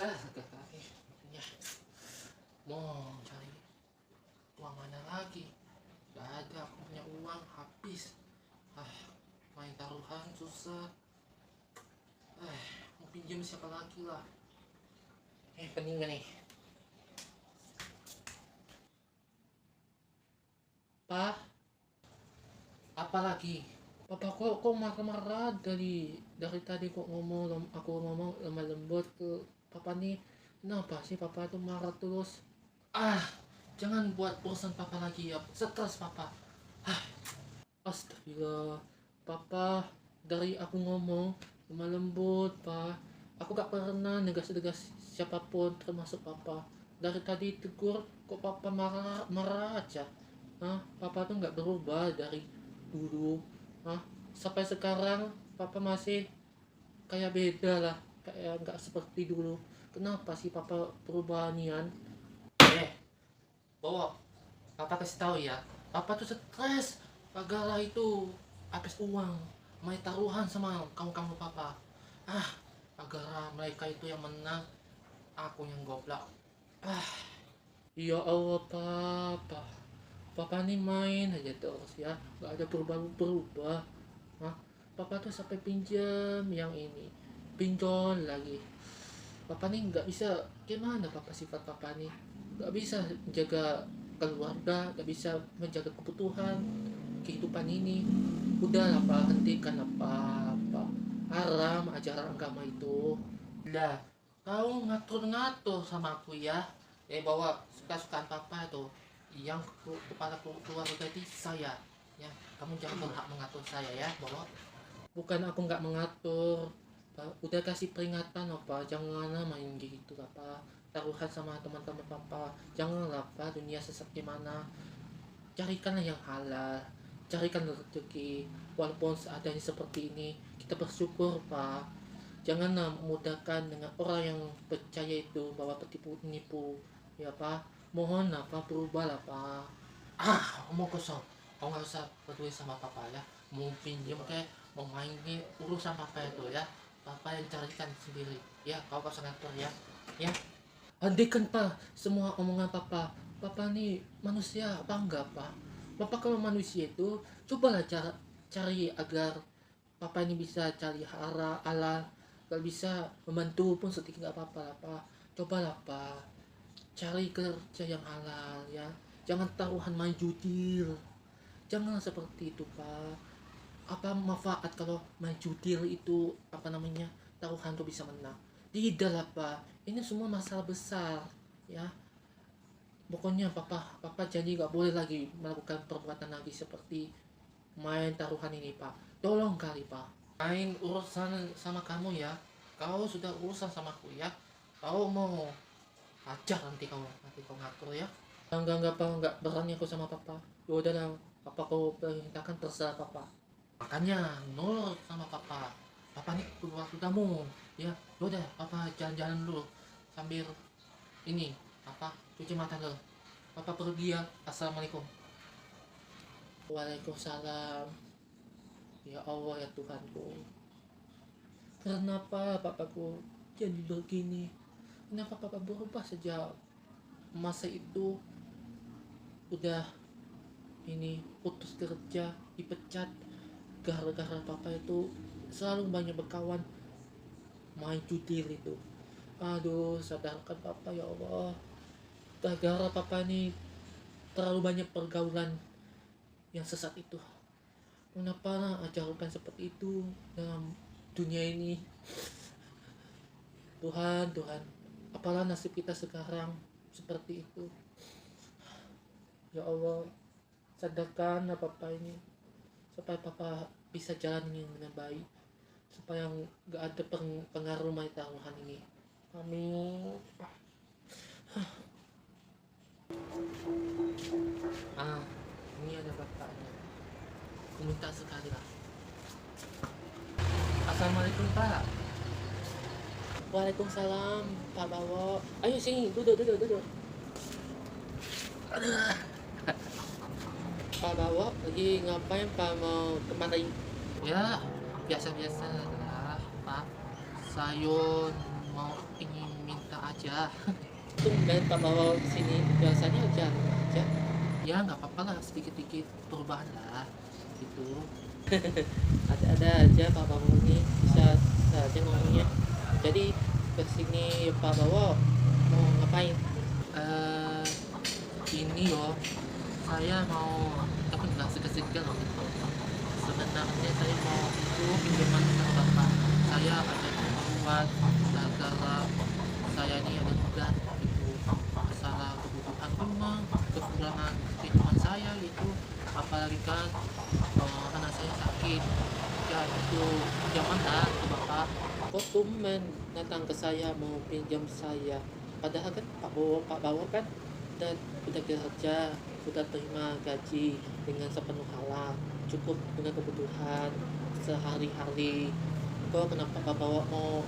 Sakit lagi. Ya, mau cari uang mana lagi? Gak ada, aku punya uang habis. Main taruhan susah. Mau pinjam siapa lagi lah? Pening gak nih? Pak, apa lagi? Papa kok marah-marah dari tadi kok aku ngomong lemah lembut ke papa nih. Kenapa sih papa tuh marah terus? Jangan buat urusan papa lagi ya. Stres papa. Astagfirullah. Papa, dari aku ngomong lemah lembut, Pak. Aku gak pernah negas-negas siapapun termasuk papa. Dari tadi tegur kok papa marah aja. Papa tuh nggak berubah dari dulu. Sampai sekarang papa masih kayak beda lah, kayak nggak seperti dulu. Kenapa sih papa perubahan? Bawa, papa kasih tahu ya, papa tuh stres gara itu habis uang main taruhan sama kamu papa. Agar mereka itu yang menang, aku yang goblok. Ya Allah papa, papa nih main aja terus ya, nggak ada berubah. Papa tuh sampai pinjam yang ini, pinjol lagi. Papa nih nggak bisa, gimana papa sifat papa nih nggak bisa menjaga keluarga, nggak bisa menjaga kebutuhan kehidupan ini. Udahlah pak, hentikan apa haram ajaran agama itu. Udah, kau ngatur-ngatur sama aku ya. Bawa suka-sukaan papa itu yang kepala keluarga di saya ya. Kamu jangan berhak mengatur saya ya, bawa. Bukan aku nggak mengatur, udah kasih peringatan apa, jangan main gitu apa, taruhan sama teman-teman papa, janganlah apa dunia sesat gimana. Carikanlah yang halal, carikan rezeki. Walaupun seadanya seperti ini, kita bersyukur pak. Janganlah memudahkan dengan orang yang percaya itu bahwa penipu ya pak. Mohon apa berubahlah pak. Omong kosong. Kau nggak usah peduli sama papa ya. Mau pinjam kayak mau main ini urusan papa itu ya. Papa yang carikan sendiri ya. Kau gak usah ngatur ya. Hentikan pak semua omongan papa. Papa nih manusia apa enggak pak? Papa kalau manusia itu cobalah cari agar papa ini bisa cari halal. Kalau bisa membantu pun sedikit nggak apa-apa lah pak. Cobalah pak, cari kerja yang halal ya. Jangan taruhan main judi. Jangan seperti itu pak. Apa manfaat kalau main judi itu taruhan tuh bisa menang? Tidak lah pak, ini semua masalah besar ya. Pokoknya papa janji gak boleh lagi melakukan perbuatan lagi seperti main taruhan ini pak. Tolong kali pak, main urusan sama kamu ya. Kau sudah urusan sama aku ya. Kau mau ajar nanti kau ngatur ya. Enggak pak, enggak berani aku sama papa. Ya udahlah, apa kau perintahkan terserah papa. Makanya nurut sama papa. Papa nih keluargamu ya. Udah papa jalan-jalan dulu sambil ini cuci mata dulu. Papa pergi ya. Assalamualaikum. Waalaikumsalam. Ya Allah ya Tuhanku, kenapa papaku jadi begini? Kenapa papa berubah sejak masa itu? Udah ini putus kerja, dipecat gara-gara papa itu selalu banyak berkawan main judi itu. Aduh, sadarkan papa ya Allah. Gara-gara papa ini terlalu banyak pergaulan yang sesat itu. Kenapa ajarkan seperti itu dalam dunia ini? Tuhan, apalah nasib kita sekarang seperti itu. Ya Allah, sadarkan papa ini supaya papa bisa jalan dengan baik, supaya gak ada pengaruh main taruhan ini. Amin. Ini ada bapaknya. Aku minta sekali lah. Assalamualaikum pak. Waalaikumsalam Pak Bawo. Ayo sini, duduk. Pak Bawo lagi ngapain pak, mau kemana? Ya biasa lah pak. Sayun mau ingin minta cerita aja. Tumben Pak bawa sini, biasanya jarang aja. Ya nggak apa-apa lah, sedikit-sedikit perubahan lah gitu. Ada-ada aja Pak Bawo ini, bisa saja ngomongnya. Jadi kesini Pak Bawo mau ngapain? eh ini loh, saya mau, tapi nggak segan-segan loh gitu. Sebenarnya saya mau itu pinjaman sama bapak. Saya ada keperluan gara-gara saya ini ada tugas gitu, masalah kebutuhan rumah, kekurangan kehidupan saya itu, apalagi kan anak saya sakit. Ya itu pinjaman lah ke bapak. Kok tumben datang ke saya mau pinjam saya, padahal kan Pak Bawo kan udah kerja, udah terima gaji dengan sepenuh hala, cukup dengan kebutuhan sehari-hari. Kok kenapa Pak Bawo mau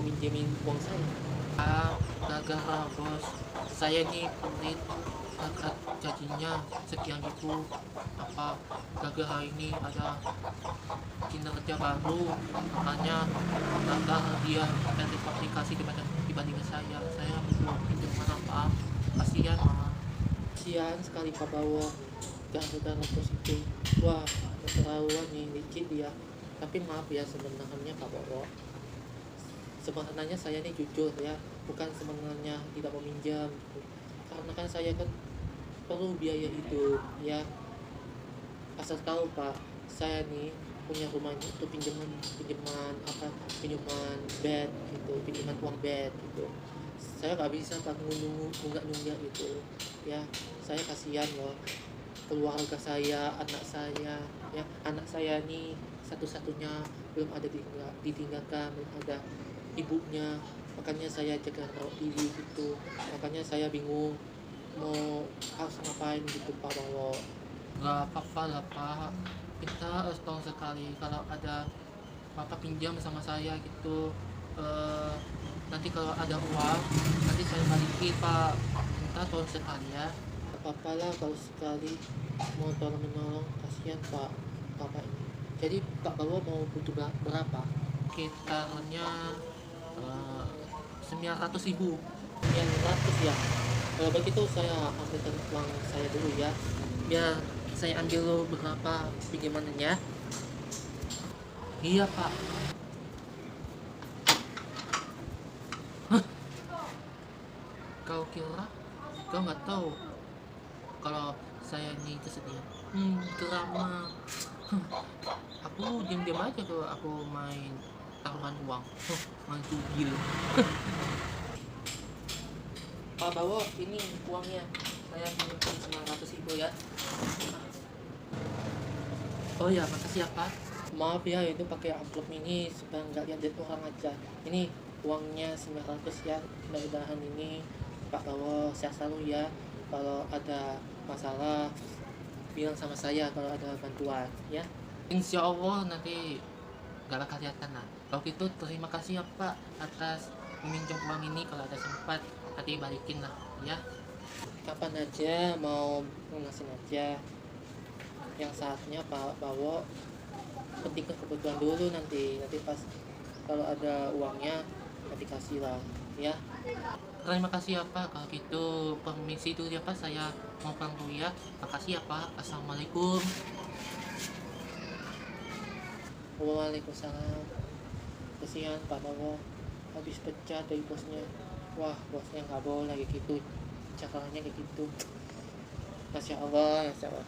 minjemin uang saya? Gara-gara bos saya nih pelit, agak gajinya sekian gitu. Apa gara-gara ini ada kinerja baru, makanya gagal dia dari aplikasi dibandingkan saya butuh pinjaman apa. Kasihan mah, kasihan sekali Pak Bawo, gagal positif. Wah, keterlaluan nih, licin dia. Tapi maaf ya, sebenarnya Pak Bawo, sebenarnya saya ini jujur ya, bukan sebenarnya tidak meminjam gitu. Karena kan saya kan perlu biaya hidup ya. Asal tahu Pak, saya nih punya rumah ini untuk pinjaman pinjaman apa pinjaman bed gitu, pinjaman uang bed gitu. Saya nggak bisa Pak nunggak gitu ya. Saya kasihan loh, keluarga saya, anak saya nih satu-satunya belum ada ditinggalkan, belum ada ibunya, makanya saya jaga rawat diri gitu. Makanya saya bingung mau harus ngapain gitu Pak Bawo. Nggak apa-apa lah Pak, kita setahun sekali kalau ada Bapak pinjam sama saya gitu. Nanti kalau ada uang nanti saya balikin Pak, kita tolong sekali ya. Nggak apa-apa lah kalau sekali mau tolong menolong, kasihan Pak Bapak ini. Jadi Pak Bawo mau butuh berapa? Sekitarnya 900.000. 900 ya. Kalau begitu saya ambilkan uang saya dulu ya, biar saya ambil dulu beberapa pinjamannya. Iya Pak. Hah? Kau kira kau nggak tahu kalau saya ini tersedia? Drama. Aku diam-diam aja kalau aku main taruhan uang, main judi. Pak Bawo, ini uangnya, saya pinjamkan 900.000 ya. Oh ya, makasih ya Pak. Maaf ya, itu pakai amplop ini supaya nggak lihat orang aja. Ini uangnya 900 ya. Mudah-mudahan ini Pak Bawo sehat selalu ya. Kalau ada masalah bilang sama saya kalau ada bantuan ya. Insya Allah nanti gak bakal kelihatan lah. Kalau gitu terima kasih ya Pak atas meminjam uang ini, kalau ada sempat nanti balikin lah ya. Kapan aja mau lunasin aja. Yang saatnya Pak Bawo penting kebutuhan dulu, nanti pas kalau ada uangnya nanti kasih lah ya. Terima kasih ya Pak, kalau gitu permisi dulu ya Pak, saya mau pulang dulu ya. Makasih ya Pak, assalamualaikum. Waalaikumsalam. Kasihan Pak Bawo, habis pecat dari bosnya. Wah, bosnya nggak boleh kayak gitu, caranya kayak gitu. Masya Allah, Masya Allah.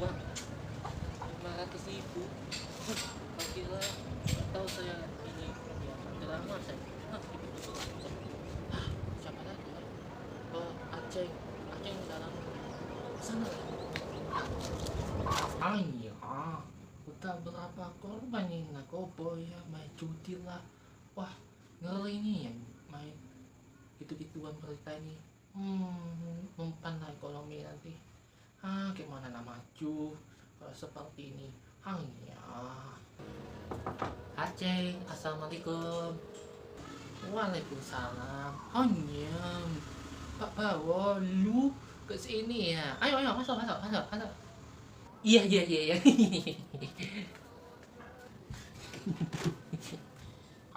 Wah, 500.000. Kira tahu saya ini ya, udah lama saya. Siapa lagi ya? Oh, Aceh dalam sana. Iya, udah berapa korban ini narkoba ya, main judi lah. Wah, ngeri nih yang main gitu-gituan berita ini. Mempan lah ekonomi nanti. Gimana nama maju kalau seperti ini? Ya. Aceh, assalamualaikum. Waalaikumsalam. Hanya Pak Bawo, lu kesini ya? Ayo, masuk. Iya.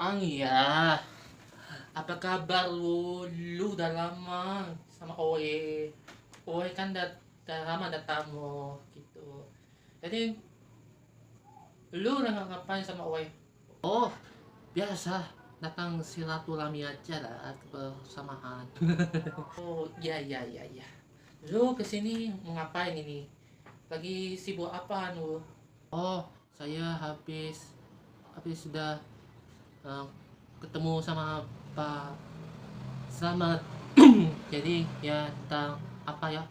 Iya, apa kabar lu? Lu udah lama sama Oe. Oe kan udah lama ada tamu gitu. Jadi lu udah ngapain sama Oe? Oh, biasa datang silaturahmi aja lah kebersamaan. Oh, iya iya iya iya. Lu kesini mau ngapain ini? Lagi sibuk apa lu? Oh, saya habis habis sudah eh, ketemu sama Pak Selamat. Jadi ya tentang apa ya,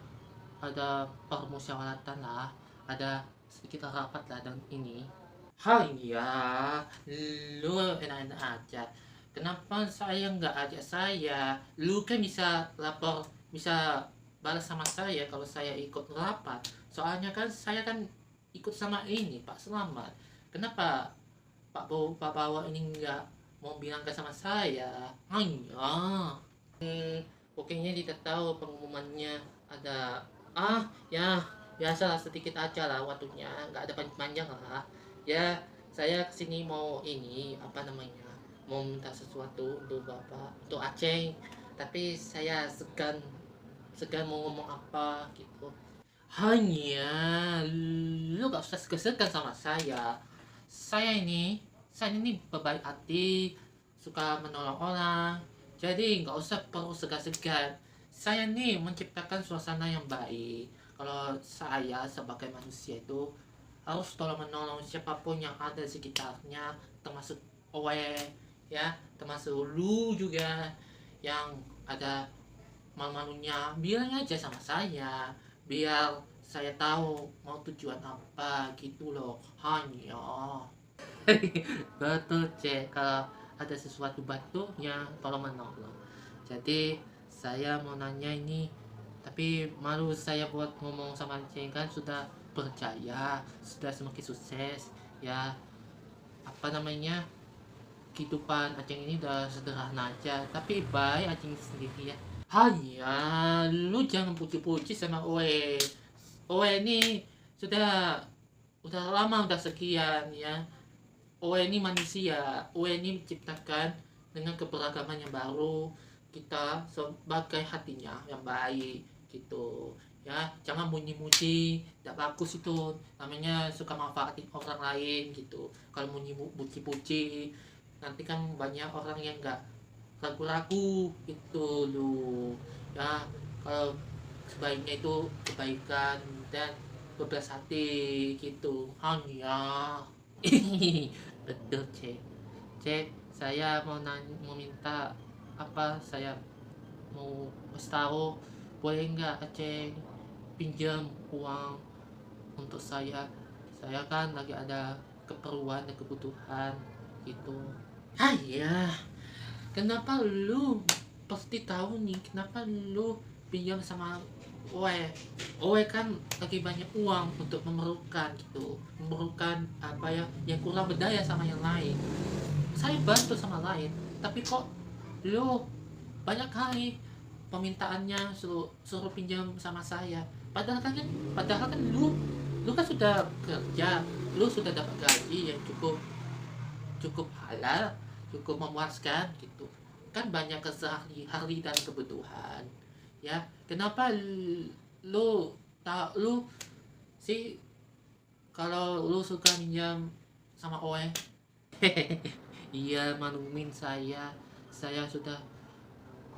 ada permusyawaratan lah, ada sedikit rapat lah dan ini. Hai ya, lu enak-enak aja. Kenapa saya nggak ajak saya? Lu kan bisa lapor, bisa balas sama saya kalau saya ikut rapat. Soalnya kan saya kan ikut sama ini Pak Selamat. Kenapa Pak Bawa ini nggak mau bilang ke sama saya? Hanya. Pokoknya tidak tahu pengumumannya ada ya biasalah sedikit aja lah waktunya, nggak ada panjang lah ya. Saya kesini mau ini apa namanya, mau minta sesuatu untuk bapak, untuk Aceh, tapi saya segan segan mau ngomong apa gitu. Hanya lu gak usah segan-segan sama saya ini berbaik hati, suka menolong orang, jadi nggak usah perlu segan-segan. Saya nih menciptakan suasana yang baik. Kalau saya sebagai manusia itu harus tolong menolong siapapun yang ada di sekitarnya, termasuk Owe, ya, termasuk lu juga yang ada malu-malunya. Bilang aja sama saya, biar saya tahu mau tujuan apa gitu loh. Hanya. Betul cek, kalau ada sesuatu batunya tolong menolong. Jadi saya mau nanya ini, tapi malu saya buat ngomong sama cek, kan sudah berjaya, sudah semakin sukses ya, apa namanya, kehidupan Aceng ini udah sederhana aja tapi baik Aceng sendiri ya. Hanya lu jangan puji-puji sama Oe. Oe ini sudah lama, udah sekian ya. OE ini manusia, OE ini diciptakan dengan keberagaman yang baru. Kita sebagai hatinya yang baik gitu ya, jangan muji-muji, tidak bagus itu namanya, suka manfaatin orang lain gitu. Kalau muji-puji nanti kan banyak orang yang nggak, ragu-ragu itu lu ya. Kalau sebaiknya itu kebaikan dan berbelas hati gitu hanya. Betul cek. Cek, saya mau minta apa, saya mau tahu, boleh nggak Aceh pinjam uang untuk saya kan lagi ada keperluan dan kebutuhan gitu. Ya, kenapa lu pasti tahu nih kenapa lu pinjam sama Oe. Oe kan lagi banyak uang untuk memerlukan gitu, memerlukan apa ya, yang kurang berdaya sama yang lain. Saya bantu sama lain, tapi kok lu banyak kali permintaannya suruh suruh pinjam sama saya. Padahal kan lu kan sudah kerja, lu sudah dapat gaji yang cukup cukup halal, cukup memuaskan gitu. Kan banyak kesehari-hari dan kebutuhan. Ya, kenapa lu lu sih kalau lu suka minjam sama Oe? Iya, maklumin saya sudah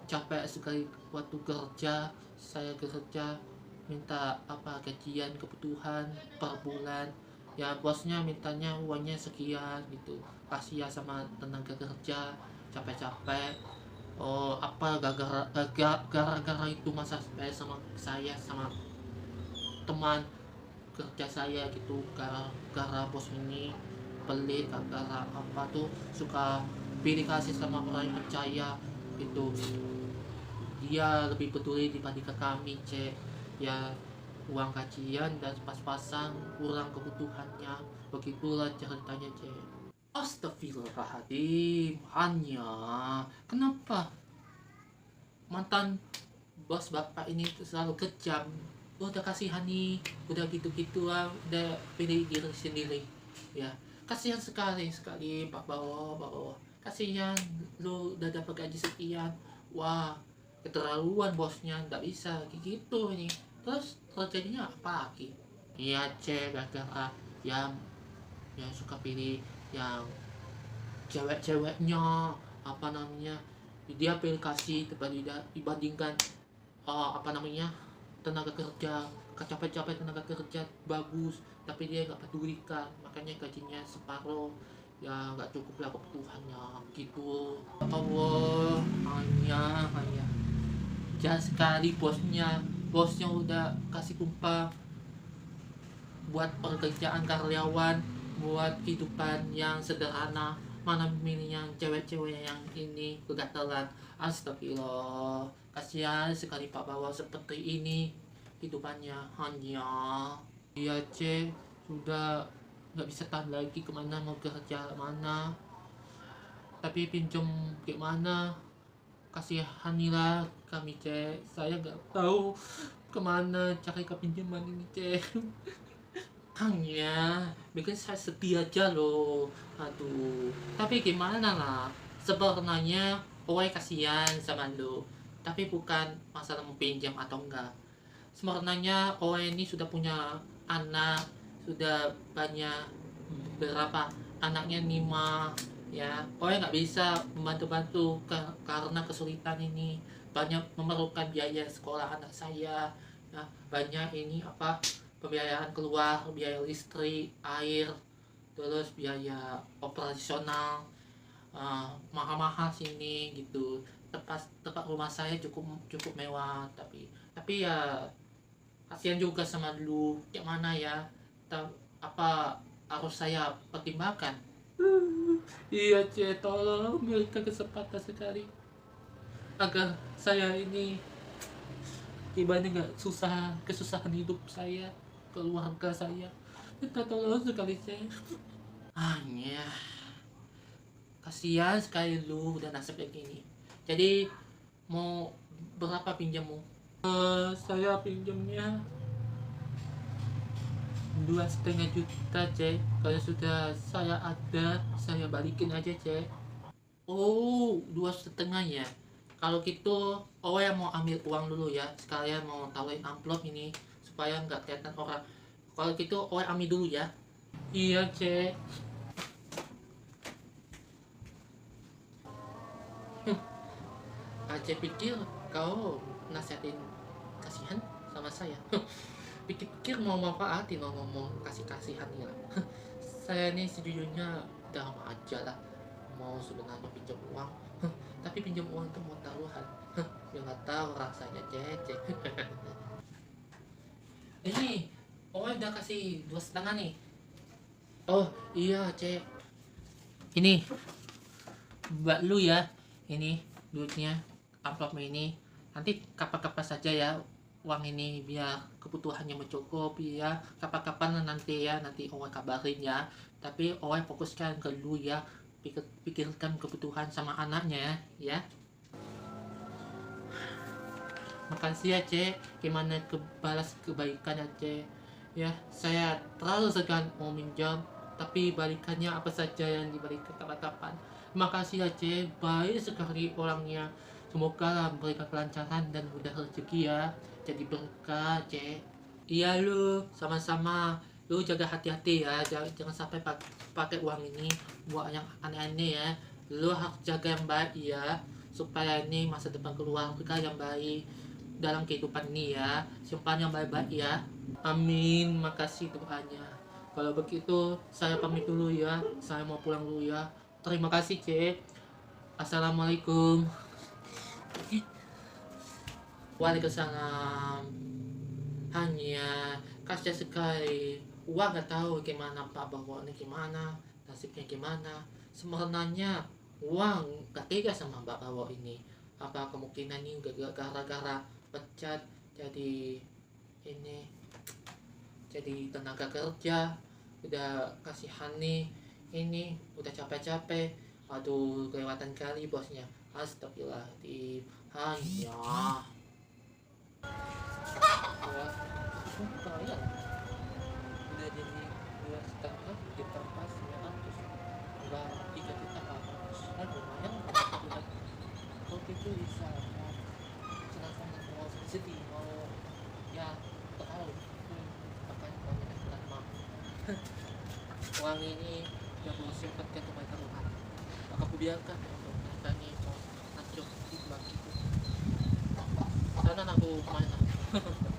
capek sekali waktu kerja. Saya kerja minta apa gajian kebutuhan per bulan, ya bosnya mintanya uangnya sekian gitu, kasih ya sama tenaga kerja capek-capek. Oh apa, gara-gara itu masa saya sama teman kerja saya gitu, gara-gara bos ini pelit, gara-gara apa tuh suka pilih kasih sama orang yang percaya gitu. Dia lebih peduli dibandingkan kami cek ya. Uang gajian dan pas-pasan, kurang kebutuhannya, begitulah ceritanya cek. Astagfirullahaladzim, hanya kenapa mantan bos bapak ini selalu kejam? Udah kasihani, udah gitu-gitu lah, udah pilih diri sendiri ya. Kasihan sekali sekali Pak Bawo, Bawo. kasihan lu udah dapat gaji sekian, wah keterlaluan bosnya, nggak bisa kayak gitu ini. Terus terjadinya apa lagi? Iya cek, gara-gara yang suka pilih yang cewek-ceweknya, apa namanya, dia pilih kasih dibandingkan apa namanya, tenaga kerja, capek-capek tenaga kerja bagus, tapi dia nggak pedulikan, makanya gajinya separuh, ya nggak cukup lah kebutuhannya gitu. Allah, hanya jahat sekali bosnya udah kasih tumpah buat pekerjaan karyawan, buat kehidupan yang sederhana, mana milih yang cewek-cewek yang ini kegatelan. Astagfirullah, kasihan sekali Pak Bawa seperti ini hidupannya. Hanya dia cek sudah nggak bisa tahan lagi, kemana mau kerja mana, tapi pinjam gimana, kasihanilah kami cek, saya nggak tahu kemana cari kepinjaman ini cek. Hanya bikin saya sedih aja loh, aduh. Tapi gimana lah, sebenarnya Oi kasihan sama lu, tapi bukan masalah mau pinjam atau enggak. Sebenarnya Oi ini sudah punya anak, sudah banyak, berapa anaknya, 5 ya. Oi nggak bisa membantu-bantu karena kesulitan ini, banyak memerlukan biaya sekolah anak saya ya, banyak ini apa, pembiayaan keluar, biaya listrik, air, terus biaya operasional, mahal-mahal sini gitu. Tempat rumah saya cukup cukup mewah, tapi ya kasihan juga sama lu, kayak mana ya, apa harus saya pertimbangkan. Iya cie, tolong berikan kesempatan sekali agar saya ini ibaratnya nggak kesusahan hidup saya, keluarga saya. Minta tolong sekali saya. Hanya kasihan sekali lu udah nasib kayak gini. Jadi mau berapa pinjammu? Saya pinjamnya 2,5 juta cek. Kalau sudah saya ada, saya balikin aja cek. Oh, 2,5 ya. Kalau gitu, yang mau ambil uang dulu ya. Sekalian mau tawarin amplop ini supaya nggak kelihatan orang. Kalau gitu, ambil dulu ya. Iya cek. Aceh pikir kau nasihatin kasihan sama saya. Pikir-pikir mau manfaatin, mau ngomong kasih-kasihan ya. Saya ini sejujurnya udah aja lah, mau sebenarnya pinjam uang. Tapi pinjam uang itu mau taruhan. Ya nggak tahu rasanya cecek. Ini udah kasih 2,5 nih. Oh iya cek, ini buat lu ya, ini duitnya, amplopnya ini. Nanti kapan-kapan saja ya uang ini, biar kebutuhannya mencukup ya. Kapan-kapan nanti ya, nanti kabarin ya. Tapi fokuskan ke lu ya, pikirkan kebutuhan sama anaknya ya. Makasih ya cek, gimana balas kebaikan ya cek ya. Saya terlalu segan mau minjam, tapi balikannya apa saja yang diberikan kapan-kapan. Makasih ya cek, baik sekali orangnya. Semoga lah memberikan kelancaran dan mudah rezeki ya, jadi berkah cek. Iya lu, sama-sama. Lu jaga hati-hati ya, jangan sampai pakai uang ini buat yang aneh-aneh ya. Lu harus jaga yang baik ya, supaya ini masa depan keluarga yang baik dalam kehidupan ini ya. Simpan yang baik-baik ya. Amin, makasih doanya. Kalau begitu saya pamit dulu ya, saya mau pulang dulu ya. Terima kasih cek. Assalamualaikum. Waalaikumsalam. Hanya kasihan sekali, uang nggak tahu gimana Pak Bawa ini, gimana nasibnya, gimana. Sebenarnya uang gak tega sama Mbak Bawa ini. Apa kemungkinan ini gara-gara pecat jadi ini, jadi tenaga kerja, udah kasihani ini, udah capek-capek, aduh kelewatan kali bosnya. Astagfirullahaladzim. Hanya kalian udah jadi 2,5 ditambah 900, enggak 3 juta 400. Aduh ya tahu akan kami adalah mau uang ini yang aku simpatkan untuk my taruhan, maka aku biarkan untuk mereka ini mau hancur di begitu sana aku kemana